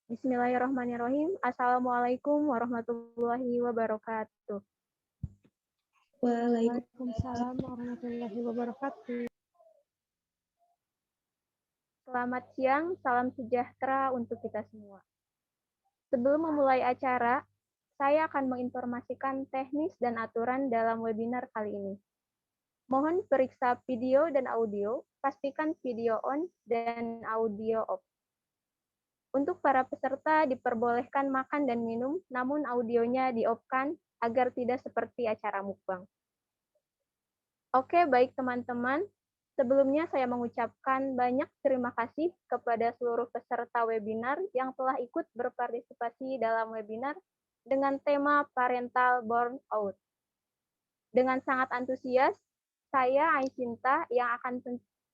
Bismillahirrahmanirrahim. Assalamualaikum warahmatullahi wabarakatuh. Waalaikumsalam warahmatullahi wabarakatuh. Selamat siang, salam sejahtera untuk kita semua. Sebelum memulai acara, saya akan menginformasikan teknis dan aturan dalam webinar kali ini. Mohon periksa video dan audio, pastikan video on dan audio off. Untuk para peserta diperbolehkan makan dan minum, namun audionya di-off-kan agar tidak seperti acara mukbang. Oke, baik teman-teman. Sebelumnya saya mengucapkan banyak terima kasih kepada seluruh peserta webinar yang telah ikut berpartisipasi dalam webinar dengan tema Parental Burnout. Dengan sangat antusias, saya Aisyinta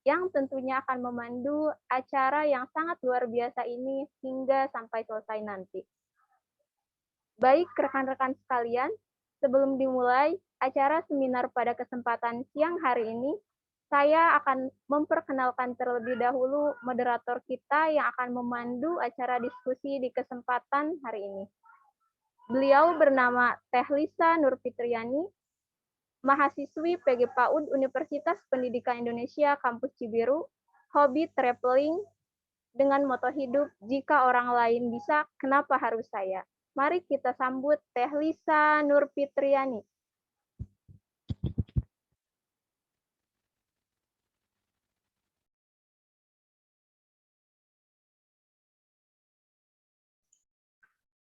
yang tentunya akan memandu acara yang sangat luar biasa ini hingga sampai selesai nanti. Baik rekan-rekan sekalian, sebelum dimulai acara seminar pada kesempatan siang hari ini, saya akan memperkenalkan terlebih dahulu moderator kita yang akan memandu acara diskusi di kesempatan hari ini. Beliau bernama Teh Lisa Nurfitriani, mahasiswi PG PAUD Universitas Pendidikan Indonesia Kampus Cibiru, hobi traveling dengan moto hidup, jika orang lain bisa, kenapa harus saya? Mari kita sambut Teh Lisa Nurfitriani.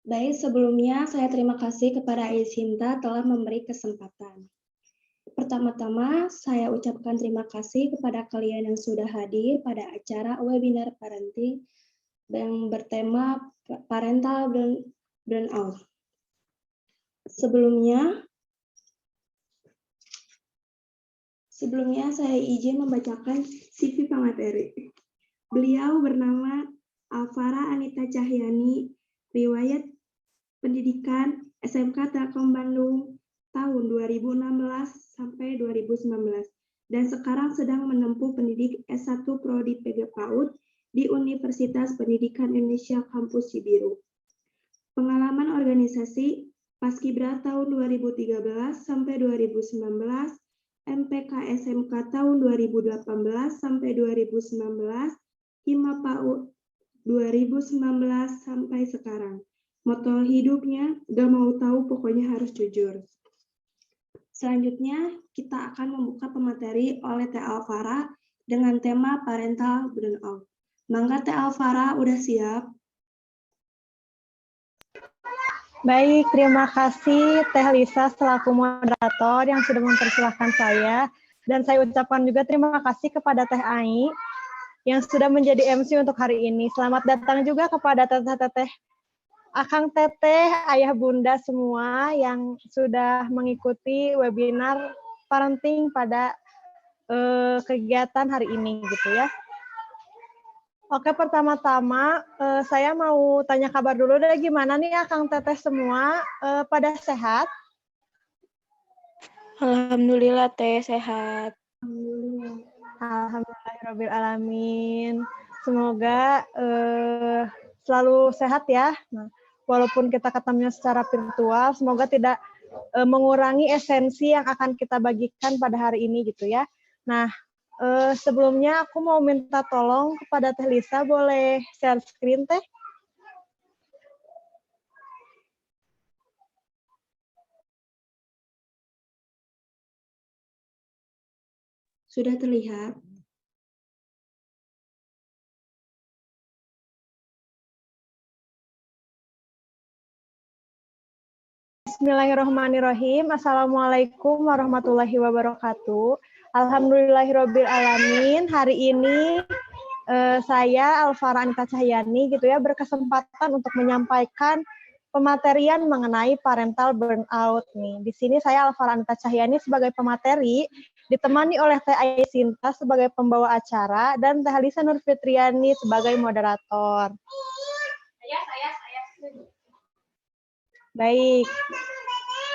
Baik, sebelumnya saya terima kasih kepada Aisyinta telah memberi kesempatan. Pertama-tama, saya ucapkan terima kasih kepada kalian yang sudah hadir pada acara webinar parenting yang bertema Parental Burnout. Sebelumnya saya izin membacakan CV pemateri. Beliau bernama Alvara Anita Cahyani, riwayat pendidikan SMK Telkom Bandung tahun 2016 sampai 2019 dan sekarang sedang menempuh pendidik S1 Prodi PG PAUD di Universitas Pendidikan Indonesia Kampus Cibiru. Pengalaman organisasi Paskibra tahun 2013 sampai 2019, MPK SMK tahun 2018 sampai 2019, Hima PAUD 2019 sampai sekarang. Moto hidupnya, gak mau tahu pokoknya harus jujur. Selanjutnya, kita akan membuka pemateri oleh Teh Alvara dengan tema Parental Burnout. Mangga Teh Alvara, udah siap? Baik, terima kasih Teh Lisa selaku moderator yang sudah mempersilahkan saya. Dan saya ucapkan juga terima kasih kepada Teh Ai yang sudah menjadi MC untuk hari ini. Selamat datang juga kepada teteh-teteh, akang teteh, ayah bunda semua yang sudah mengikuti webinar parenting pada kegiatan hari ini gitu ya. Oke, pertama-tama saya mau tanya kabar dulu deh, gimana nih akang teteh semua pada sehat? Alhamdulillah Teh sehat. Alhamdulillahirrabbilalamin. Semoga selalu sehat ya. Nah, walaupun kita ketemunya secara virtual, semoga tidak mengurangi esensi yang akan kita bagikan pada hari ini gitu ya. Nah, sebelumnya aku mau minta tolong kepada Teh Lisa, boleh share screen Teh? Sudah terlihat? Bismillahirrahmanirrahim. Assalamualaikum warahmatullahi wabarakatuh. Alhamdulillahirrabbilalamin. Hari ini saya Alvara Anita Cahyani gitu ya berkesempatan untuk menyampaikan pematerian mengenai parental burnout nih. Di sini saya Alvara Anita Cahyani sebagai pemateri, ditemani oleh Teh Aisyinta sebagai pembawa acara dan Teh Lisa Nurfitriani sebagai moderator. Baik.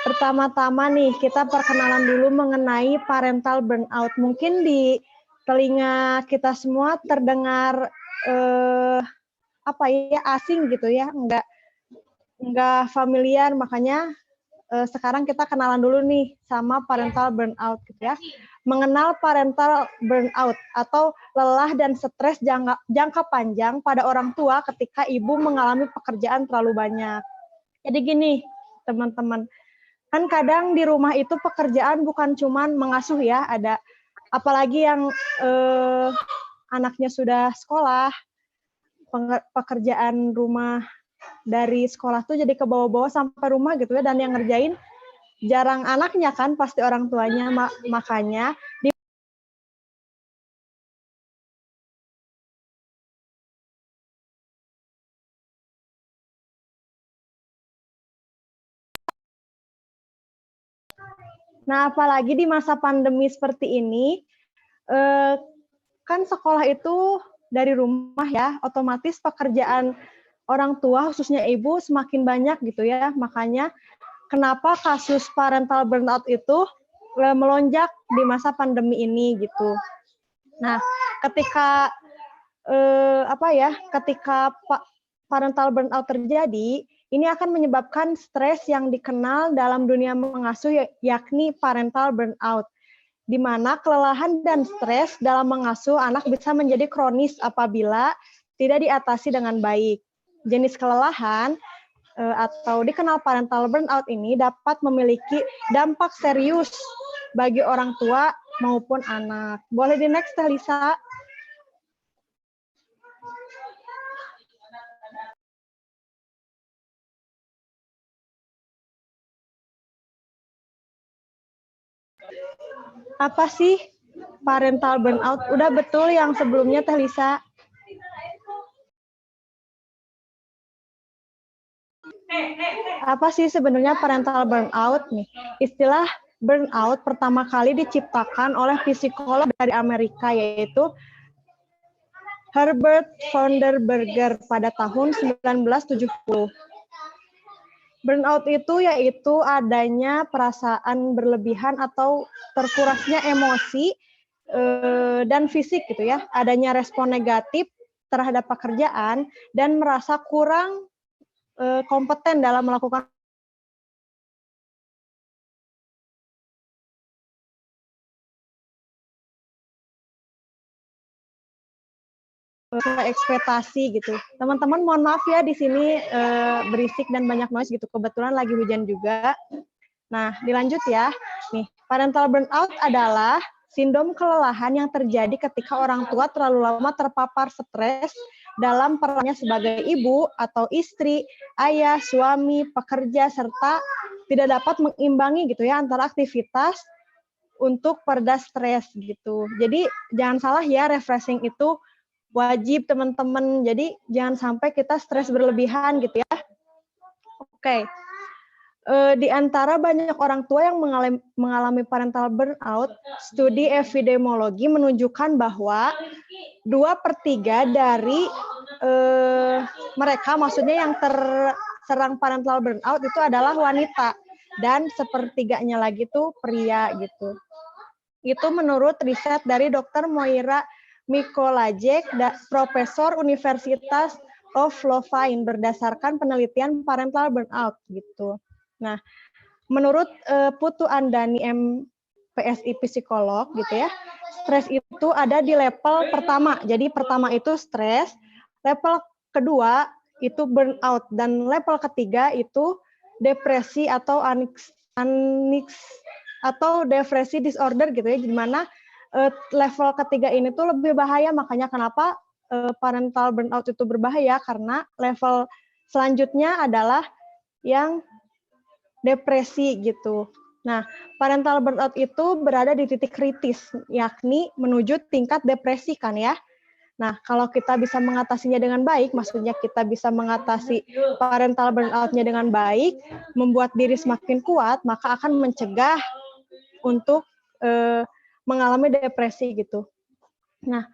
Pertama-tama nih kita perkenalan dulu mengenai parental burnout. Mungkin di telinga kita semua terdengar apa ya, asing gitu ya, nggak familiar, makanya sekarang kita kenalan dulu nih sama parental burnout gitu ya. Mengenal parental burnout atau lelah dan stres jangka panjang pada orang tua ketika ibu mengalami pekerjaan terlalu banyak. Jadi gini, teman-teman, kan kadang di rumah itu pekerjaan bukan cuman mengasuh ya, ada apalagi yang anaknya sudah sekolah, pekerjaan rumah dari sekolah tuh jadi ke bawah-bawah sampai rumah gitu ya, dan yang ngerjain jarang anaknya kan, pasti orang tuanya, makanya nah apalagi di masa pandemi seperti ini, kan sekolah itu dari rumah ya, otomatis pekerjaan orang tua khususnya ibu semakin banyak gitu ya, makanya kenapa kasus parental burnout itu melonjak di masa pandemi ini gitu. Nah, ketika ketika parental burnout terjadi, ini akan menyebabkan stres yang dikenal dalam dunia mengasuh, yakni parental burnout, di mana kelelahan dan stres dalam mengasuh anak bisa menjadi kronis apabila tidak diatasi dengan baik. Jenis kelelahan atau dikenal parental burnout ini dapat memiliki dampak serius bagi orang tua maupun anak. Boleh di next, Lisa? Apa sih parental burnout? Udah betul yang sebelumnya, Teh Lisa. Apa sih sebenarnya parental burnout nih? Istilah burnout pertama kali diciptakan oleh psikolog dari Amerika, yaitu Herbert Fonderberger pada tahun 1970. Burnout itu yaitu adanya perasaan berlebihan atau terkurasnya emosi dan fisik gitu ya, adanya respon negatif terhadap pekerjaan dan merasa kurang kompeten dalam melakukan ekspektasi gitu. Teman-teman mohon maaf ya, di sini berisik dan banyak noise gitu. Kebetulan lagi hujan juga. Nah, dilanjut ya. Nih, parental burnout adalah sindrom kelelahan yang terjadi ketika orang tua terlalu lama terpapar stres dalam perannya sebagai ibu atau istri, ayah, suami, pekerja, serta tidak dapat mengimbangi gitu ya antara aktivitas untuk pereda stres gitu. Jadi jangan salah ya, refreshing itu wajib teman-teman. Jadi jangan sampai kita stres berlebihan gitu ya. Oke. Di antara banyak orang tua yang mengalami parental burnout, studi epidemiologi menunjukkan bahwa 2/3 dari mereka, maksudnya yang terserang parental burnout itu adalah wanita, dan 1/3-nya lagi tuh pria gitu. Itu menurut riset dari Dr. Moira Mikolajek, Profesor Universitas of Louvain, berdasarkan penelitian parental burnout gitu. Nah, menurut Putu Andani MPSI psikolog gitu ya, stres itu ada di level pertama. Jadi pertama itu stres, level kedua itu burnout, dan level ketiga itu depresi atau atau depresi disorder gitu ya, di mana level ketiga ini tuh lebih bahaya. Makanya kenapa parental burnout itu berbahaya, karena level selanjutnya adalah yang depresi gitu. Nah, parental burnout itu berada di titik kritis, yakni menuju tingkat depresi kan ya. Nah, kalau kita bisa mengatasinya dengan baik, maksudnya kita bisa mengatasi parental burnout-nya dengan baik, membuat diri semakin kuat, maka akan mencegah untuk mengalami depresi gitu. Nah,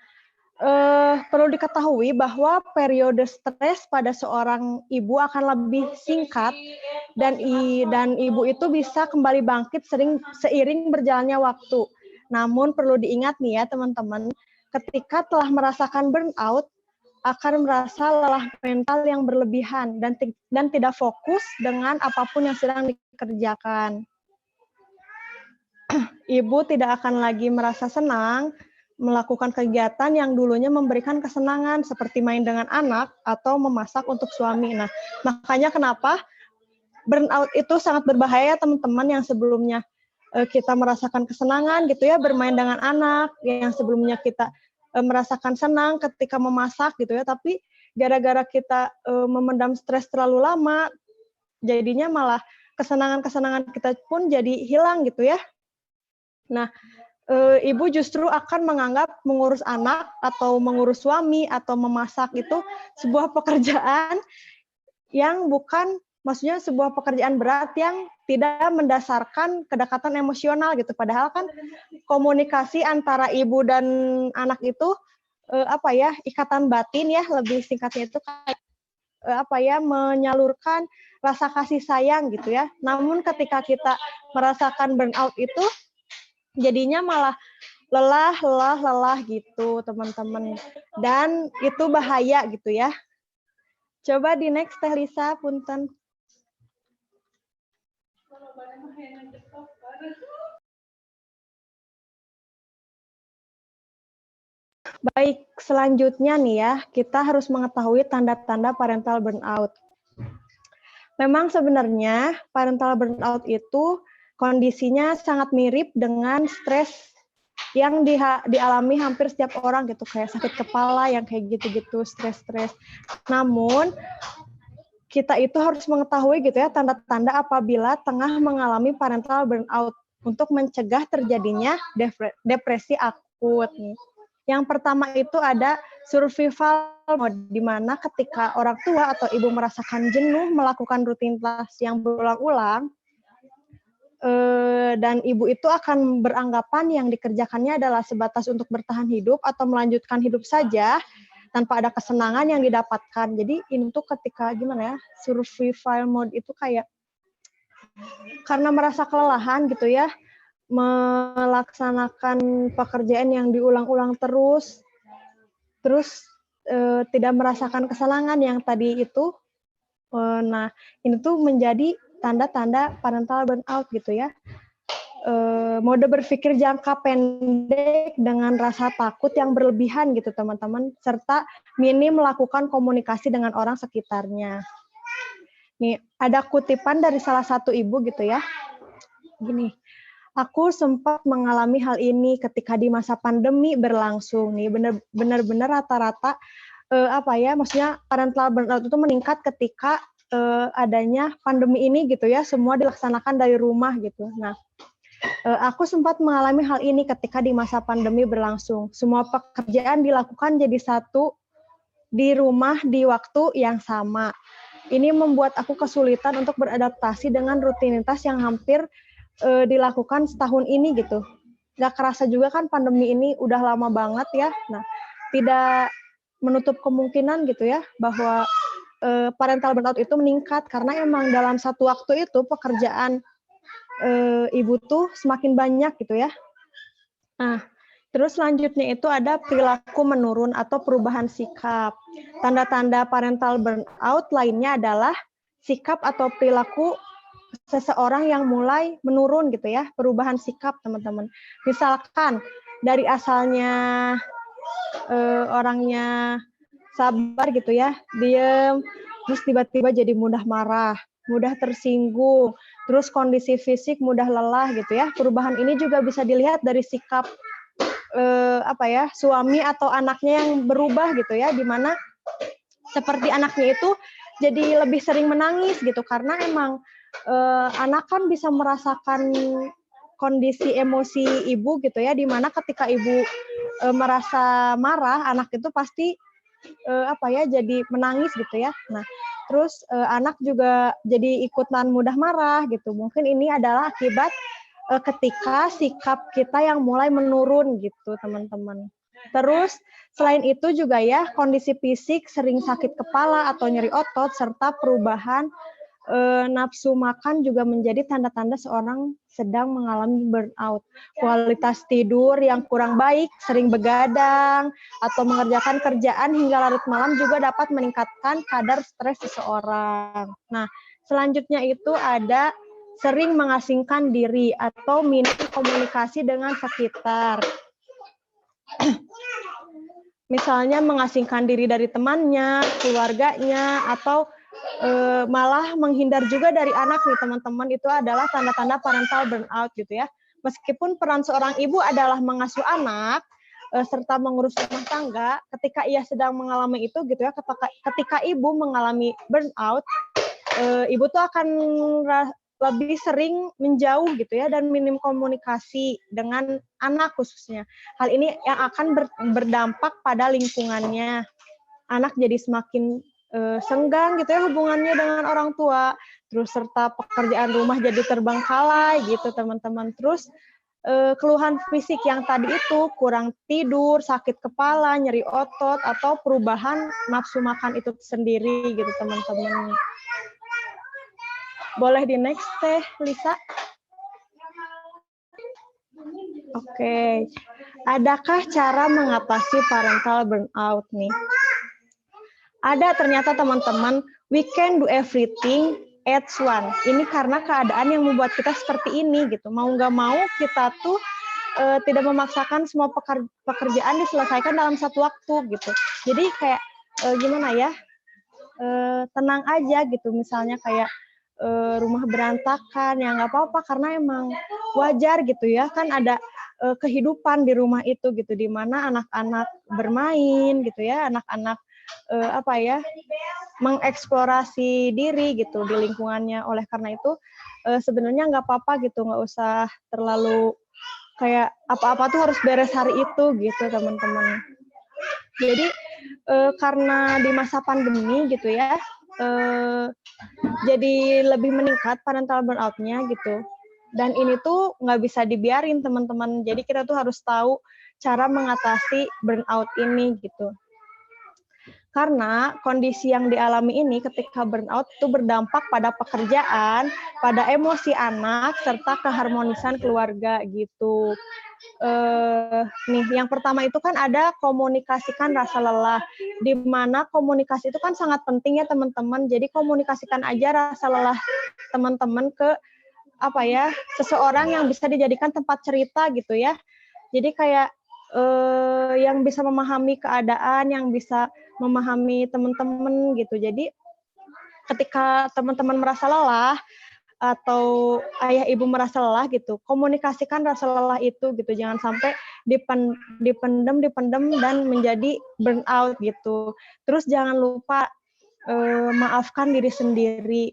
perlu diketahui bahwa periode stres pada seorang ibu akan lebih singkat, dan ibu itu bisa kembali bangkit seiring berjalannya waktu. Namun perlu diingat nih ya teman-teman, ketika telah merasakan burnout, akan merasa lelah mental yang berlebihan dan tidak fokus dengan apapun yang sedang dikerjakan. Ibu tidak akan lagi merasa senang melakukan kegiatan yang dulunya memberikan kesenangan seperti main dengan anak atau memasak untuk suami. Nah, makanya kenapa burnout itu sangat berbahaya teman-teman. Yang sebelumnya kita merasakan kesenangan gitu ya bermain dengan anak, yang sebelumnya kita merasakan senang ketika memasak gitu ya, tapi gara-gara kita memendam stres terlalu lama, jadinya malah kesenangan-kesenangan kita pun jadi hilang gitu ya. Nah, ibu justru akan menganggap mengurus anak atau mengurus suami atau memasak itu sebuah pekerjaan yang bukan, maksudnya sebuah pekerjaan berat yang tidak mendasarkan kedekatan emosional gitu. Padahal kan komunikasi antara ibu dan anak itu ikatan batin ya, lebih singkatnya itu kayak menyalurkan rasa kasih sayang gitu ya. Namun ketika kita merasakan burnout itu jadinya malah lelah gitu teman-teman. Dan itu bahaya gitu ya. Coba di next Teh Lisa, punten. Baik, selanjutnya nih ya, kita harus mengetahui tanda-tanda parental burnout. Memang sebenarnya parental burnout itu kondisinya sangat mirip dengan stres yang dialami hampir setiap orang gitu, kayak sakit kepala yang kayak gitu-gitu, stres-stres. Namun, kita itu harus mengetahui gitu ya tanda-tanda apabila tengah mengalami parental burnout untuk mencegah terjadinya depresi akut nih. Yang pertama itu ada survival mode, di mana ketika orang tua atau ibu merasakan jenuh melakukan rutinitas yang berulang-ulang, dan ibu itu akan beranggapan yang dikerjakannya adalah sebatas untuk bertahan hidup atau melanjutkan hidup saja, tanpa ada kesenangan yang didapatkan. Jadi ini tuh ketika gimana ya, survival mode itu kayak karena merasa kelelahan gitu ya, melaksanakan pekerjaan yang diulang-ulang terus tidak merasakan kesenangan yang tadi itu. Nah, ini tuh menjadi tanda-tanda parental burnout gitu ya. Mode berpikir jangka pendek dengan rasa takut yang berlebihan gitu teman-teman, serta minim melakukan komunikasi dengan orang sekitarnya. Nih, ada kutipan dari salah satu ibu gitu ya. Gini, aku sempat mengalami hal ini ketika di masa pandemi berlangsung nih, benar-benar rata-rata maksudnya parental burnout itu meningkat ketika adanya pandemi ini gitu ya, semua dilaksanakan dari rumah gitu. Nah, aku sempat mengalami hal ini ketika di masa pandemi berlangsung. Semua pekerjaan dilakukan jadi satu di rumah di waktu yang sama. Ini membuat aku kesulitan untuk beradaptasi dengan rutinitas yang hampir dilakukan setahun ini gitu. Gak kerasa juga kan pandemi ini udah lama banget ya. Nah, tidak menutup kemungkinan gitu ya bahwa parental burnout itu meningkat karena emang dalam satu waktu itu pekerjaan ibu tuh semakin banyak gitu ya. Nah, terus selanjutnya itu ada perilaku menurun atau perubahan sikap. Tanda-tanda parental burnout lainnya adalah sikap atau perilaku seseorang yang mulai menurun gitu ya, perubahan sikap teman-teman. Misalkan dari asalnya orangnya sabar gitu ya, diem, terus tiba-tiba jadi mudah marah, mudah tersinggung, terus kondisi fisik mudah lelah gitu ya. Perubahan ini juga bisa dilihat dari sikap suami atau anaknya yang berubah gitu ya, di mana seperti anaknya itu jadi lebih sering menangis gitu karena emang anak kan bisa merasakan kondisi emosi ibu gitu ya, di mana ketika ibu merasa marah, anak itu pasti jadi menangis gitu ya. Nah, terus anak juga jadi ikutan mudah marah gitu. Mungkin ini adalah akibat ketika sikap kita yang mulai menurun gitu, teman-teman. Terus selain itu juga ya, kondisi fisik sering sakit kepala atau nyeri otot serta perubahan nafsu makan juga menjadi tanda-tanda seorang sedang mengalami burnout. Kualitas tidur yang kurang baik, sering begadang, atau mengerjakan kerjaan hingga larut malam juga dapat meningkatkan kadar stres seseorang. Nah, selanjutnya itu ada sering mengasingkan diri atau minim komunikasi dengan sekitar. Misalnya mengasingkan diri dari temannya, keluarganya, atau malah menghindar juga dari anak nih teman-teman, itu adalah tanda-tanda parental burnout gitu ya. Meskipun peran seorang ibu adalah mengasuh anak serta mengurus rumah tangga, ketika ia sedang mengalami itu gitu ya, ketika ibu mengalami burnout, ibu tuh akan lebih sering menjauh gitu ya dan minim komunikasi dengan anak khususnya. Hal ini yang akan berdampak pada lingkungannya. Anak jadi semakin senggang gitu ya hubungannya dengan orang tua, terus serta pekerjaan rumah jadi terbengkalai gitu teman-teman. Terus keluhan fisik yang tadi itu kurang tidur, sakit kepala, nyeri otot, atau perubahan nafsu makan itu sendiri gitu teman-teman. Boleh di next Teh Lisa? Oke. Adakah cara mengatasi parental burnout nih? Ada ternyata teman-teman, we can do everything at once. Ini karena keadaan yang membuat kita seperti ini gitu. Mau nggak mau kita tuh tidak memaksakan semua pekerjaan diselesaikan dalam satu waktu gitu. Jadi kayak gimana ya? Tenang aja gitu. Misalnya kayak rumah berantakan, ya nggak apa-apa karena emang wajar gitu ya, kan ada kehidupan di rumah itu gitu, di mana anak-anak bermain gitu ya, anak-anak mengeksplorasi diri gitu di lingkungannya. Oleh karena itu sebenarnya nggak apa-apa gitu, nggak usah terlalu kayak apa-apa tuh harus beres hari itu gitu teman-teman. Jadi karena di masa pandemi gitu ya, jadi lebih meningkat parental burnout-nya gitu. Dan ini tuh nggak bisa dibiarin teman-teman. Jadi kita tuh harus tahu cara mengatasi burnout ini gitu. Karena kondisi yang dialami ini ketika burnout itu berdampak pada pekerjaan, pada emosi anak, serta keharmonisan keluarga gitu. Nih, yang pertama itu kan ada komunikasikan rasa lelah, di mana komunikasi itu kan sangat penting ya teman-teman. Jadi komunikasikan aja rasa lelah teman-teman ke seseorang yang bisa dijadikan tempat cerita gitu ya. Jadi kayak yang bisa memahami keadaan, yang bisa memahami teman-teman gitu. Jadi ketika teman-teman merasa lelah atau ayah ibu merasa lelah gitu, komunikasikan rasa lelah itu gitu, jangan sampai dipendem dan menjadi burnout gitu. Terus jangan lupa maafkan diri sendiri.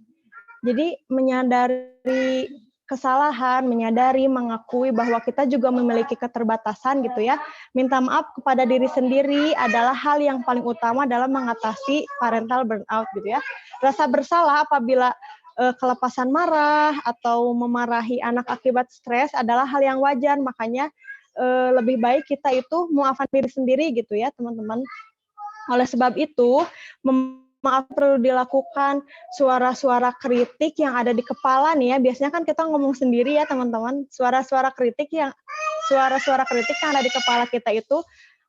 Jadi menyadari kesalahan, mengakui bahwa kita juga memiliki keterbatasan gitu ya. Minta maaf kepada diri sendiri adalah hal yang paling utama dalam mengatasi parental burnout gitu ya. Rasa bersalah apabila kelepasan marah atau memarahi anak akibat stres adalah hal yang wajar, makanya lebih baik kita itu memaafkan diri sendiri gitu ya teman-teman. Oleh sebab itu, maaf perlu dilakukan. Suara-suara kritik yang ada di kepala nih ya, biasanya kan kita ngomong sendiri ya teman-teman, suara-suara kritik yang ada di kepala kita itu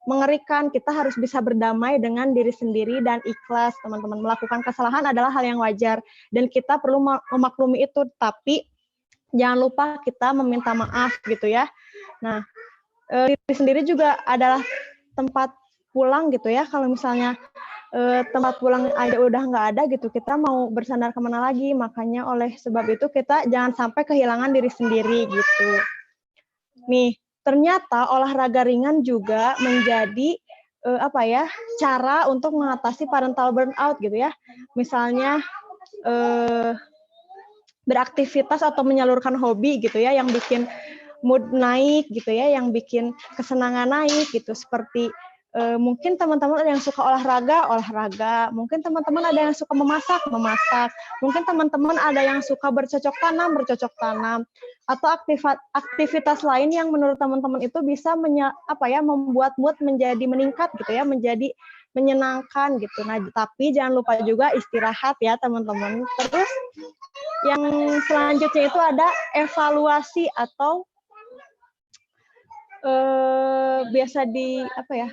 mengerikan. Kita harus bisa berdamai dengan diri sendiri dan ikhlas teman-teman. Melakukan kesalahan adalah hal yang wajar dan kita perlu memaklumi itu, tapi jangan lupa kita meminta maaf gitu ya. Nah, diri sendiri juga adalah tempat pulang gitu ya. Kalau misalnya tempat pulang aja udah nggak ada gitu, kita mau bersandar kemana lagi? Makanya oleh sebab itu kita jangan sampai kehilangan diri sendiri gitu. Nih, ternyata olahraga ringan juga menjadi cara untuk mengatasi parental burnout gitu ya. Misalnya beraktivitas atau menyalurkan hobi gitu ya, yang bikin mood naik gitu ya, yang bikin kesenangan naik gitu, seperti mungkin teman-teman ada yang suka olahraga, mungkin teman-teman ada yang suka memasak, mungkin teman-teman ada yang suka bercocok tanam, atau aktivitas lain yang menurut teman-teman itu bisa membuat mood menjadi meningkat gitu ya, menjadi menyenangkan gitu. Nah, tapi jangan lupa juga istirahat ya teman-teman. Terus Yang selanjutnya itu ada evaluasi atau biasa di apa ya?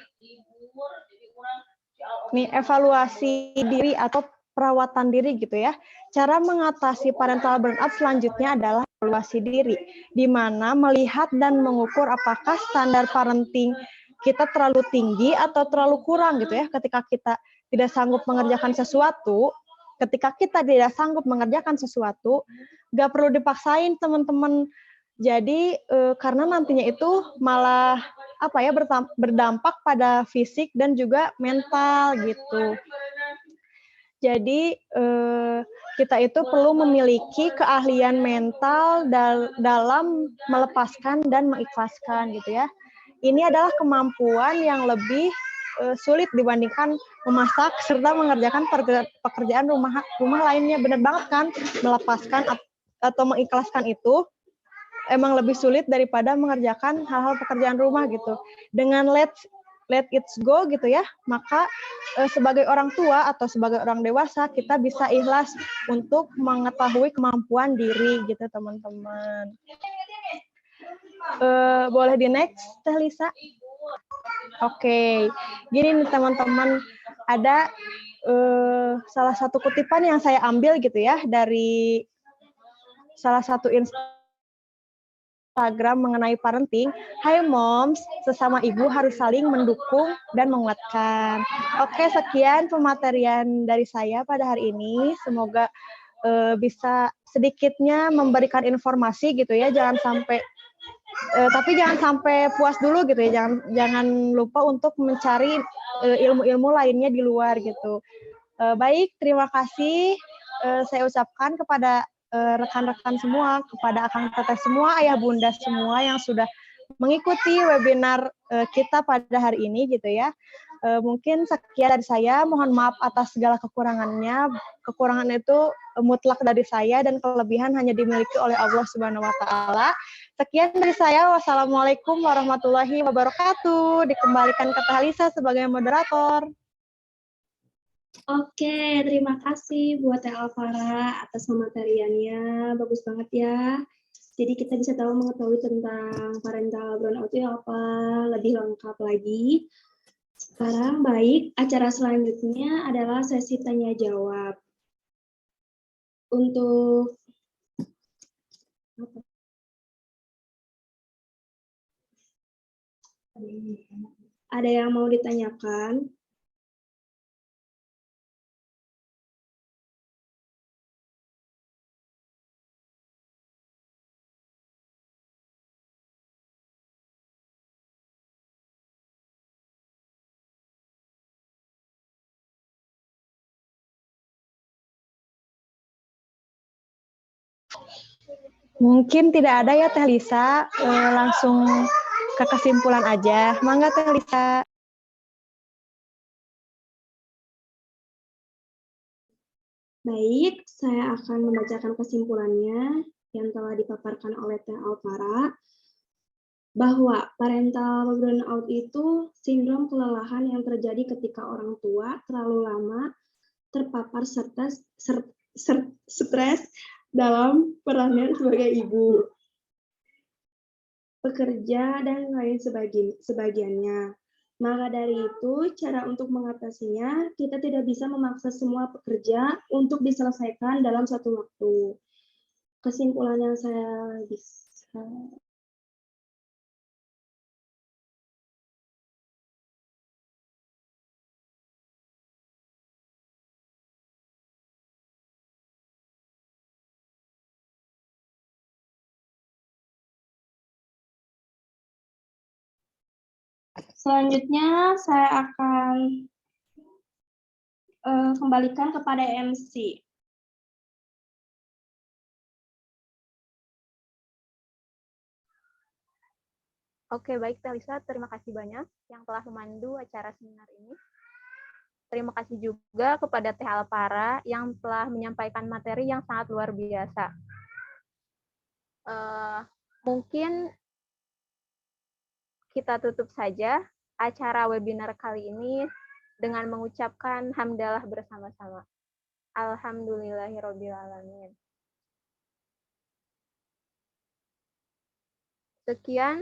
Nih, evaluasi diri atau perawatan diri gitu ya. Cara mengatasi parental burnout selanjutnya adalah evaluasi diri, di mana melihat dan mengukur apakah standar parenting kita terlalu tinggi atau terlalu kurang gitu ya. Ketika kita tidak sanggup mengerjakan sesuatu, nggak perlu dipaksain teman-teman. Jadi karena nantinya itu malah apa ya berdampak pada fisik dan juga mental gitu. Jadi kita itu perlu memiliki keahlian mental dalam melepaskan dan mengikhlaskan gitu ya. Ini adalah kemampuan yang lebih sulit dibandingkan memasak serta mengerjakan pekerjaan rumah lainnya. Benar banget kan, melepaskan atau mengikhlaskan itu emang lebih sulit daripada mengerjakan hal-hal pekerjaan rumah gitu. Dengan let it go gitu ya, maka sebagai orang tua atau sebagai orang dewasa kita bisa ikhlas untuk mengetahui kemampuan diri gitu teman-teman. Boleh di next, Teh Lisa? Oke, gini nih teman-teman, ada salah satu kutipan yang saya ambil gitu ya dari salah satu Instagram mengenai parenting. Hai moms, sesama ibu harus saling mendukung dan menguatkan. Oke, sekian pematerian dari saya pada hari ini. Semoga bisa sedikitnya memberikan informasi gitu ya. Jangan sampai tapi jangan sampai puas dulu gitu ya. Jangan lupa untuk mencari ilmu-ilmu lainnya di luar gitu. Baik, terima kasih saya ucapkan kepada rekan-rekan semua, kepada akang teteh semua, ayah bunda semua yang sudah mengikuti webinar kita pada hari ini gitu ya. Mungkin sekian dari saya, mohon maaf atas segala kekurangannya. Kekurangan itu mutlak dari saya dan kelebihan hanya dimiliki oleh Allah Subhanahu wa taala. Sekian dari saya. Wassalamualaikum warahmatullahi wabarakatuh. Dikembalikan ke Teh Lisa sebagai moderator. Oke, terima kasih buat Teh Alvara atas pemateriannya. Bagus banget ya. Jadi kita bisa mengetahui tentang parental burnout itu apa lebih lengkap lagi. Sekarang baik, acara selanjutnya adalah sesi tanya jawab. Untuk ada yang mau ditanyakan? Mungkin tidak ada ya Teh Lisa, langsung ke kesimpulan aja. Mangga Teh Lisa. Baik, saya akan membacakan kesimpulannya yang telah dipaparkan oleh Teh Alvara, bahwa parental burnout itu sindrom kelelahan yang terjadi ketika orang tua terlalu lama terpapar serta stres dalam perannya sebagai ibu, pekerja, dan lain sebagiannya. Maka dari itu, cara untuk mengatasinya, kita tidak bisa memaksa semua pekerja untuk diselesaikan dalam satu waktu. Kesimpulan yang saya bisa selanjutnya saya akan kembalikan kepada MC. Oke, baik Teh Lisa, terima kasih banyak yang telah memandu acara seminar ini. Terima kasih juga kepada Teh Alvara yang telah menyampaikan materi yang sangat luar biasa. Mungkin kita tutup saja acara webinar kali ini dengan mengucapkan hamdalah bersama-sama. Alhamdulillahirobbilalamin. Sekian